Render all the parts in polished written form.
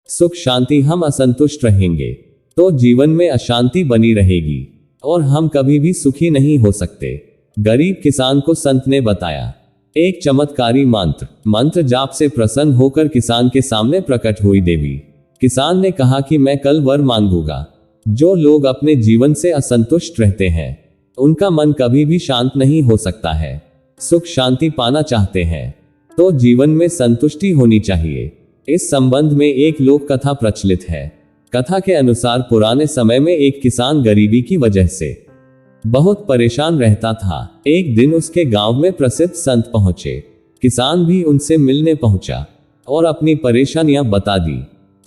सुख शांति हम असंतुष्ट रहेंगे तो जीवन में अशांति बनी रहेगी और हम कभी भी सुखी नहीं हो सकते। गरीब किसान को संत ने बताया एक चमत्कारी मंत्र जाप से प्रसन्न होकर किसान के सामने प्रकट हुई देवी। किसान ने कहा कि मैं कल वर मांगूंगा। जो लोग अपने जीवन से असंतुष्ट रहते हैं उनका मन कभी भी शांत नहीं हो सकता है। सुख शांति पाना चाहते हैं तो जीवन में संतुष्टि होनी चाहिए। इस संबंध में एक लोक कथा प्रचलित है। कथा के अनुसार पुराने समय में एक किसान गरीबी की वजह से बहुत परेशान रहता था। एक दिन उसके गांव में प्रसिद्ध संत पहुंचे। किसान भी उनसे मिलने पहुंचा और अपनी परेशानियां बता दी।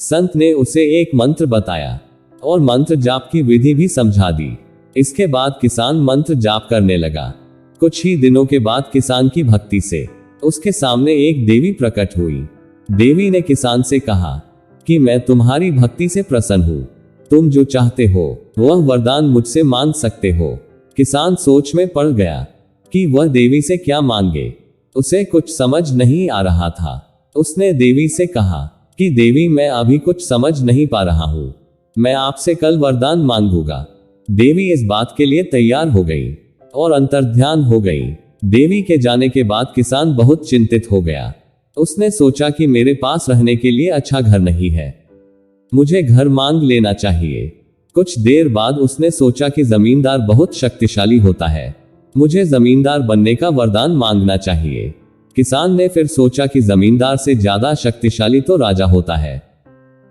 संत ने उसे एक मंत्र बताया और मंत्र जाप की विधि भी समझा दी। इसके बाद किसान मंत्र जाप करने लगा। कुछ ही दिनों के बाद किसान की भक्ति से उसके सामने एक देवी प्रकट हुई। देवी ने किसान से कहा कि मैं तुम्हारी भक्ति से प्रसन्न हूँ। तुम जो चाहते हो वह वरदान मुझसे मांग सकते हो। किसान सोच में पड़ गया कि वह देवी से क्या मांगे। उसे कुछ समझ नहीं आ रहा था। उसने देवी से कहा कि देवी मैं अभी कुछ समझ नहीं पा रहा हूँ, मैं आपसे कल वरदान मांगूंगा। देवी इस बात के लिए तैयार हो गई और अंतर्ध्यान हो गई। देवी के जाने के बाद किसान बहुत चिंतित हो गया। उसने सोचा कि मेरे पास रहने के लिए अच्छा घर नहीं है, मुझे घर मांग लेना चाहिए। कुछ देर बाद उसने सोचा कि जमींदार बहुत शक्तिशाली होता है, मुझे जमींदार बनने का वरदान मांगना चाहिए। किसान ने फिर सोचा कि जमींदार से ज्यादा शक्तिशाली तो राजा होता है,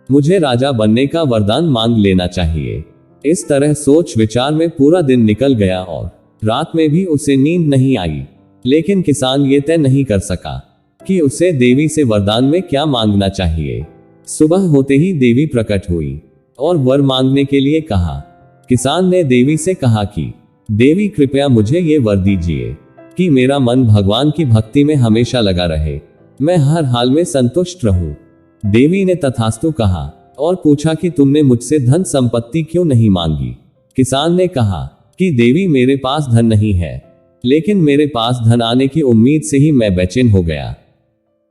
मुझे राजा बनने का वरदान मांग लेना चाहिए। इस तरह सोच विचार में पूरा दिन निकल गया और रात में भी उसे नींद नहीं आई। लेकिन किसान ये तय नहीं कर सका कि उसे देवी से वरदान में क्या मांगना चाहिए। सुबह होते ही देवी प्रकट हुई और वर मांगने के लिए कहा। किसान ने देवी से कहा कि देवी कृपया मुझे ये वर दीजिए कि मेरा मन भगवान की भक्ति में हमेशा लगा रहे, मैं हर हाल में संतुष्ट रहूं। देवी ने तथास्तु कहा और पूछा कि तुमने मुझसे धन संपत्ति क्यों नहीं मांगी। किसान ने कहा कि देवी मेरे पास धन नहीं है, लेकिन मेरे पास धन आने की उम्मीद से ही मैं बेचैन हो गया।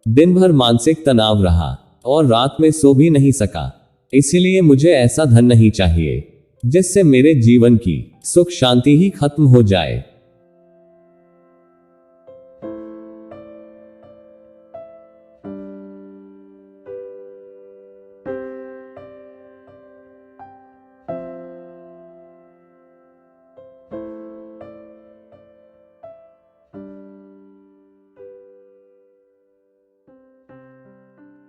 दिन भर मानसिक तनाव रहा और रात में सो भी नहीं सका, इसीलिए मुझे ऐसा धन नहीं चाहिए जिससे मेरे जीवन की सुख शांति ही खत्म हो जाए।